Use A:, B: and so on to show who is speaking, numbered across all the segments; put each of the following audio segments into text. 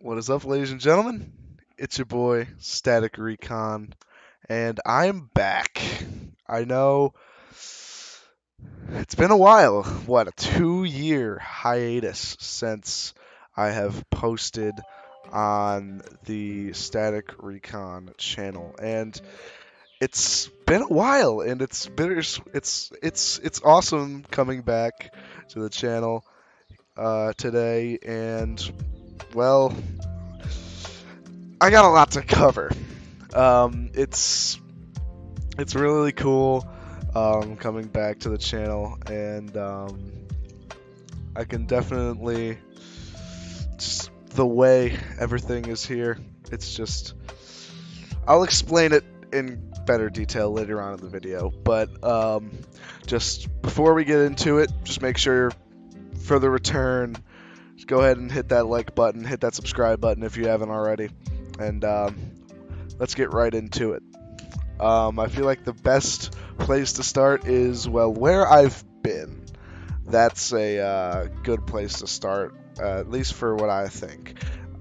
A: What is up, ladies and gentlemen? It's your boy, Static Recon, and I'm back. I know it's been a while. What, a 2 year hiatus since I have posted on the Static Recon channel, and it's been a while, and it's bitter. It's awesome coming back to the channel today, and well, I got a lot to cover. It's really cool coming back to the channel, and I can definitely just the way everything is here. It's just I'll explain it in better detail later on in the video, but just before we get into it, just make sure for the return, just go ahead and hit that like button, hit that subscribe button if you haven't already, and let's get right into it. I feel like the best place to start is, well, where I've been. That's a good place to start, at least for what I think.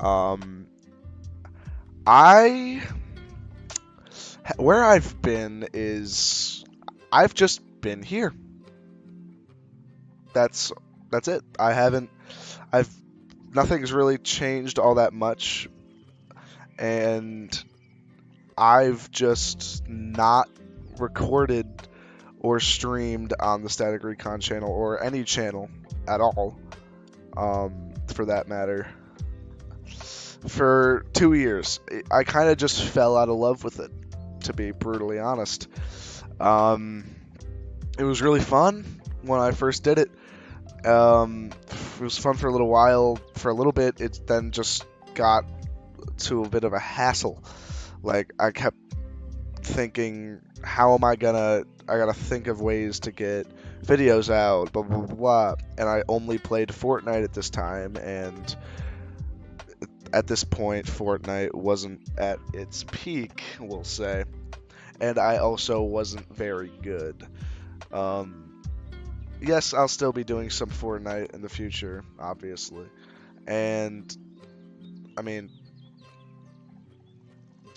A: Um, I where I've been is I've just been here. That's that's it. I haven't. I've Nothing's really changed all that much, and I've just not recorded or streamed on the Static Recon channel or any channel at all, for that matter, for 2 years. I kind of just fell out of love with it, to be brutally honest. Um, it was really fun when I first did it. It was fun for a little while. For a little bit, it then just got to a bit of a hassle. Like, I kept thinking, how am I gonna? I gotta think of ways to get videos out, blah blah blah, blah. And I only played Fortnite at this time, and at this point, Fortnite wasn't at its peak, we'll say, and I also wasn't very good. Um, yes, I'll still be doing some Fortnite in the future, obviously, and I mean,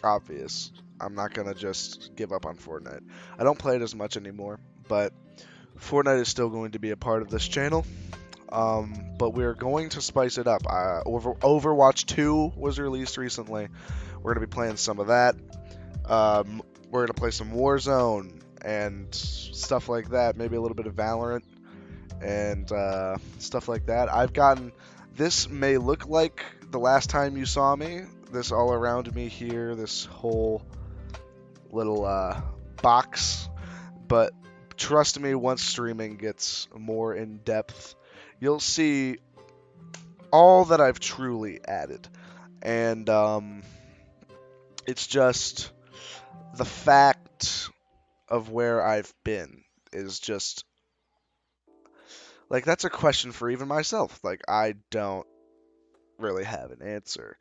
A: obvious. I'm not gonna just give up on Fortnite. I don't play it as much anymore, but Fortnite is still going to be a part of this channel. But we're going to spice it up. Overwatch 2 was released recently. We're going to be playing some of that. We're going to play some Warzone and stuff like that. Maybe a little bit of Valorant and stuff like that. This may look like the last time you saw me. This all around me here, this whole little box. But trust me, once streaming gets more in depth, you'll see all that I've truly added. And it's just the fact of where I've been is just like that's a question for even myself. Like, I don't really have an answer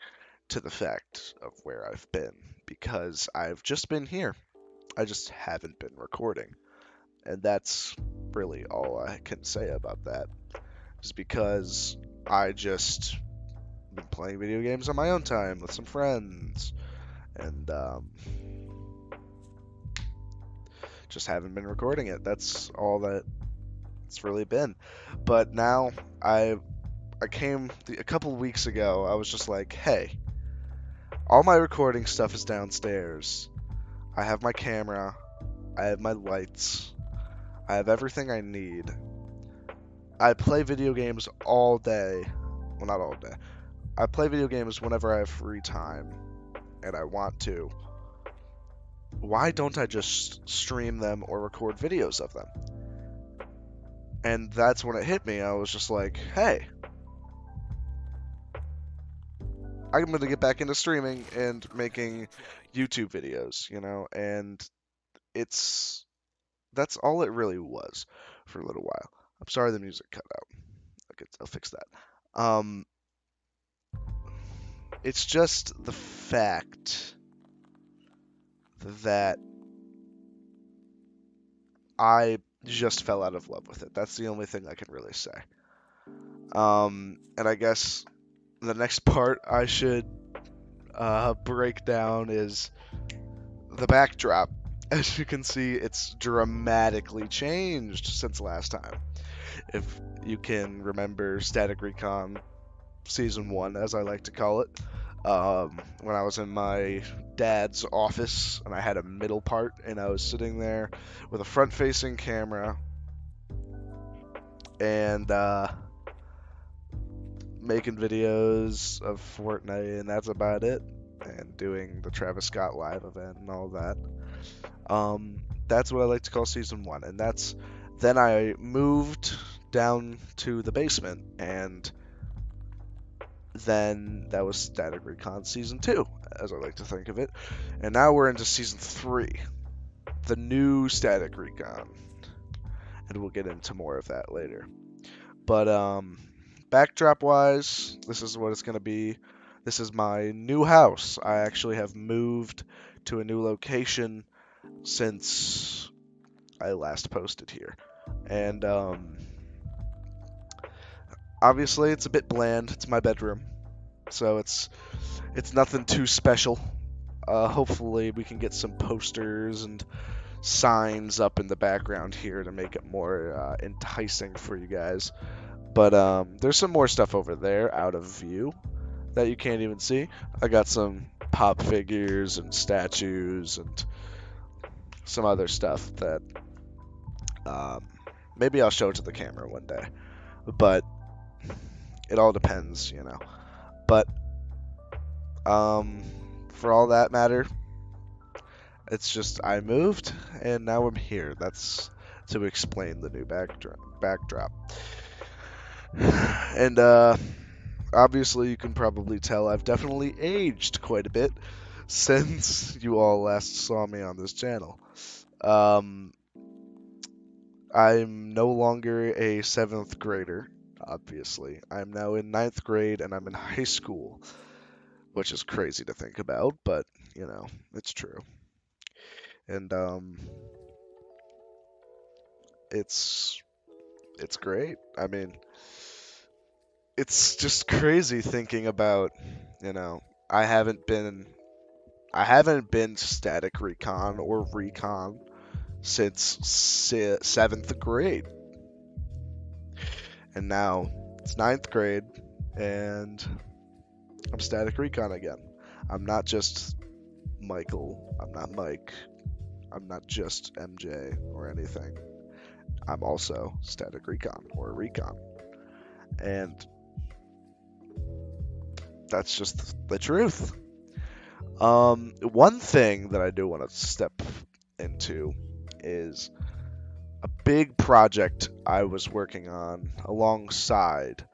A: to the fact of where I've been because I've just been here. I just haven't been recording. And that's really all I can say about that. Is because I just been playing video games on my own time with some friends, and just haven't been recording it. That's all that it's really been. But now I came a couple weeks ago. I was just like, hey, all my recording stuff is downstairs. I have my camera. I have my lights. I have everything I need. I play video games all day. Well, not all day. I play video games whenever I have free time and I want to. Why don't I just stream them or record videos of them? And that's when it hit me. I was just like, hey, I'm going to get back into streaming and making YouTube videos, and it's that's all it really was for a little while. I'm sorry the music cut out. I'll fix that. It's just the fact that I just fell out of love with it. That's the only thing I can really say. And I guess the next part I should break down is the backdrop. As you can see, it's dramatically changed since last time. If you can remember Static Recon Season 1, as I like to call it, when I was in my dad's office and I had a middle part and I was sitting there with a front-facing camera and making videos of Fortnite, and that's about it, and doing the Travis Scott live event and all that. That's what I like to call Season 1, and then I moved down to the basement, and then that was Static Recon Season 2, as I like to think of it. And now we're into Season 3, the new Static Recon. And we'll get into more of that later. But backdrop-wise, this is what it's going to be. This is my new house. I actually have moved to a new location since I last posted here. And obviously it's a bit bland. It's my bedroom. So it's nothing too special. Hopefully we can get some posters and signs up in the background here to make it more enticing for you guys. But there's some more stuff over there out of view that you can't even see. I got some pop figures and statues and some other stuff that maybe I'll show to the camera one day. But it all depends, you know. But for all that matter, it's just I moved and now I'm here. That's to explain the new backdrop. And obviously you can probably tell I've definitely aged quite a bit since you all last saw me on this channel. I'm no longer a 7th grader, obviously. I'm now in 9th grade and I'm in high school, which is crazy to think about, but, you know, it's true. And it's great. I mean, it's just crazy thinking about, you know, I haven't been Static Recon or Recon since 7th grade. And now it's 9th grade and I'm Static Recon again. I'm not just Michael. I'm not Mike. I'm not just MJ or anything. I'm also Static Recon or Recon. And that's just the truth. One thing that I do want to step into is a big project I was working on alongside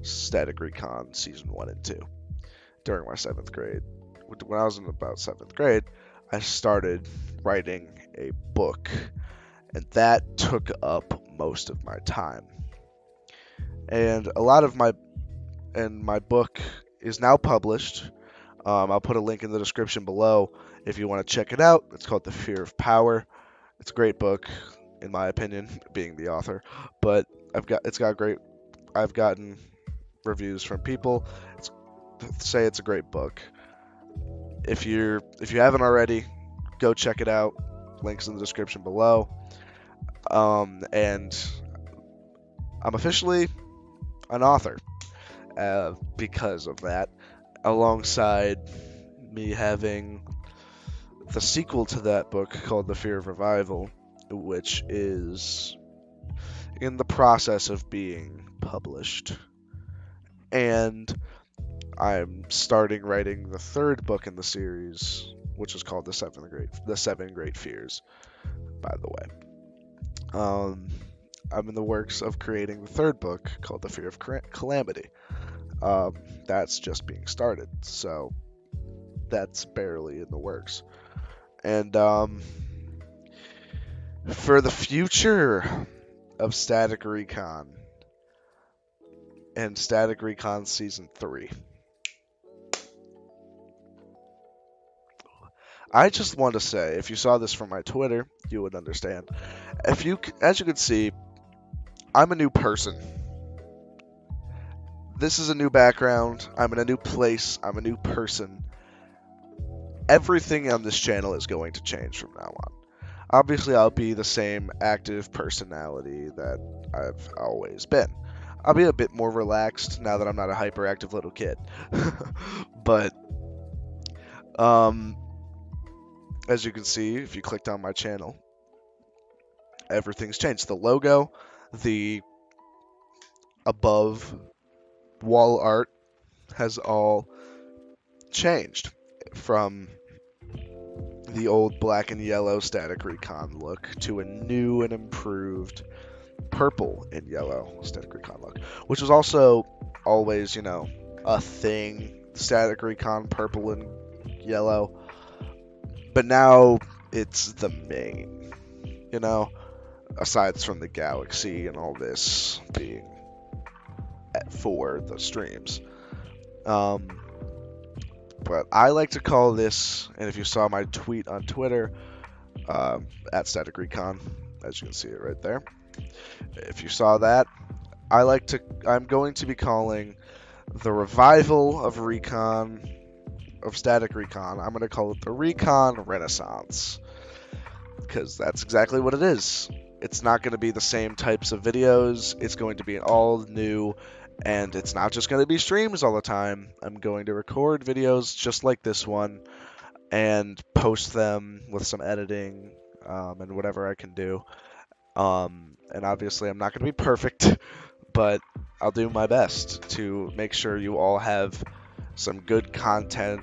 A: Static Recon Season 1 and 2 during my 7th grade. When I was in about 7th grade, I started writing a book, and that took up most of my time. And my book is now published. I'll put a link in the description below if you want to check it out. It's called The Fear of Power. It's a great book, in my opinion, being the author. But I've gotten reviews from people say it's a great book. If you haven't already, go check it out. Links in the description below. And I'm officially an author because of that, alongside me having the sequel to that book called The Fear of Revival, which is in the process of being published. And I'm starting writing the 3rd book in the series, which is called The 7 Great Fears, by the way. I'm in the works of creating the 3rd book called The Fear of Calamity. That's just being started, so that's barely in the works. And for the future of Static Recon and Static Recon Season 3, I just want to say, if you saw this from my Twitter, you would understand. As you can see, I'm a new person. this is a new background. I'm in a new place. I'm a new person. Everything on this channel is going to change from now on. Obviously, I'll be the same active personality that I've always been. I'll be a bit more relaxed now that I'm not a hyperactive little kid. But as you can see, if you clicked on my channel, everything's changed. The logo, the above wall art has all changed from the old black and yellow Static Recon look to a new and improved purple and yellow Static Recon look, which was also always, a thing. Static Recon purple and yellow, but now it's the main, aside from the Galaxy and all this being for the streams. But I like to call this, and if you saw my tweet on Twitter, at Static Recon, as you can see it right there, if you saw that, I'm going to be calling the revival of Static Recon, I'm going to call it the Recon Renaissance, because that's exactly what it is. It's not going to be the same types of videos. It's going to be all new, and it's not just going to be streams all the time. I'm going to record videos just like this one and post them with some editing and whatever I can do. And obviously, I'm not going to be perfect, but I'll do my best to make sure you all have some good content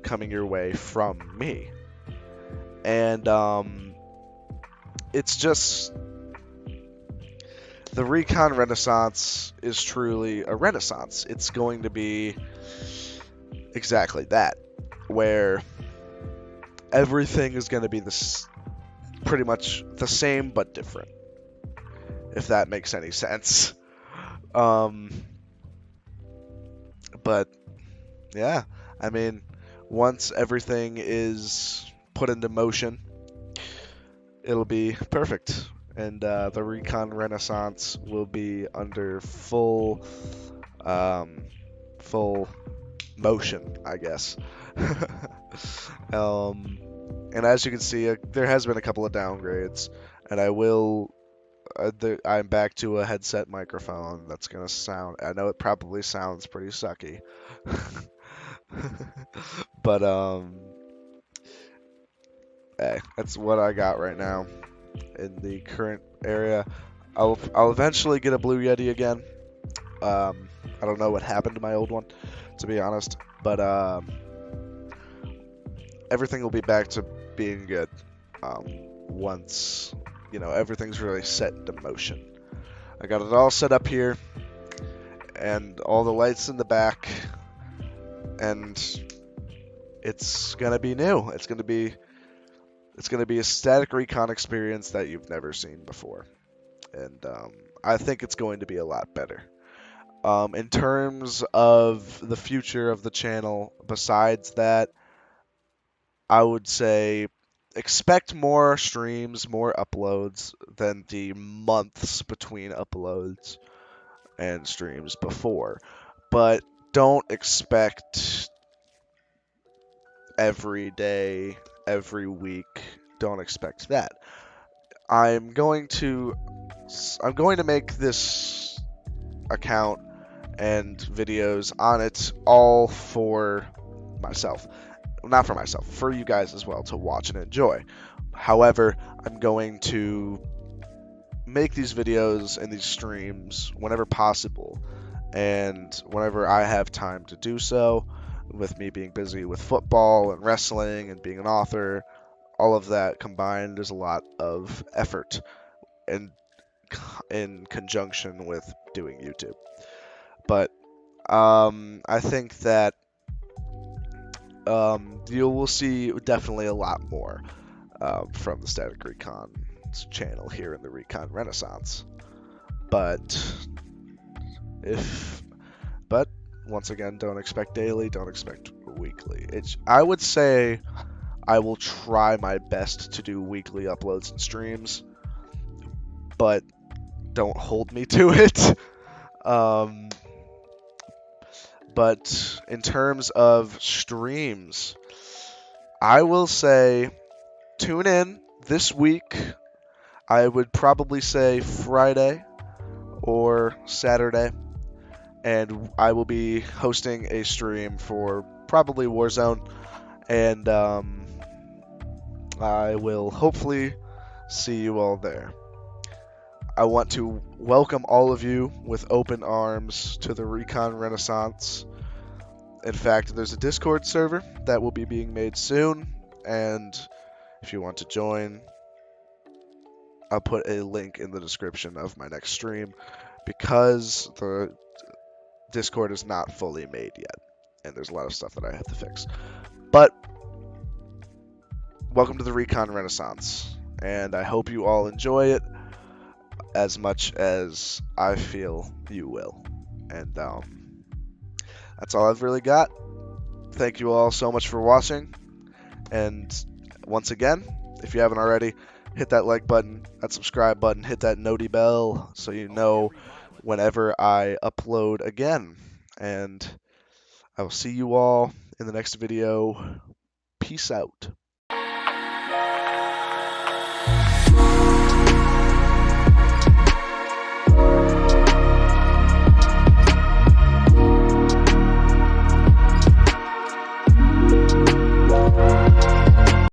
A: coming your way from me. And it's just, the Recon Renaissance is truly a renaissance. It's going to be exactly that, where everything is going to be pretty much the same but different, if that makes any sense. But yeah, I mean, once everything is put into motion, it'll be perfect, and the Recon Renaissance will be under full motion, I guess. And as you can see, there has been a couple of downgrades, and I'm back to a headset microphone that's gonna sound, I know it probably sounds pretty sucky. But hey, that's what I got right now in the current area. I'll eventually get a Blue Yeti again. I don't know what happened to my old one, to be honest, but everything will be back to being good once everything's really set into motion. I got it all set up here, and all the lights in the back, and it's gonna be new. It's gonna be a Static Recon experience that you've never seen before, and I think it's going to be a lot better. In terms of the future of the channel, besides that, I would say expect more streams, more uploads than the months between uploads and streams before. But don't expect every day, every week. Don't expect that. I'm going to make this account and videos on it all for myself. Not for myself, for you guys as well to watch and enjoy. However, I'm going to make these videos and these streams whenever possible, and whenever I have time to do so, with me being busy with football and wrestling and being an author, all of that combined is a lot of effort, and in conjunction with doing YouTube. But I think that you will see definitely a lot more from the Static Recon channel here in the Recon Renaissance. But once again, don't expect daily, don't expect weekly. I would say I will try my best to do weekly uploads and streams, but don't hold me to it. But in terms of streams, I will say tune in this week. I would probably say Friday or Saturday, and I will be hosting a stream for probably Warzone, and I will hopefully see you all there. I want to welcome all of you with open arms to the Recon Renaissance. In fact, there's a Discord server that will be being made soon, and if you want to join, I'll put a link in the description of my next stream because the Discord is not fully made yet, and there's a lot of stuff that I have to fix. But welcome to the Recon Renaissance, and I hope you all enjoy it as much as I feel you will. And that's all I've really got. Thank you all so much for watching, and once again, if you haven't already, hit that like button, that subscribe button, hit that noti bell so you know whenever I upload again. And I will see you all in the next video. Peace out.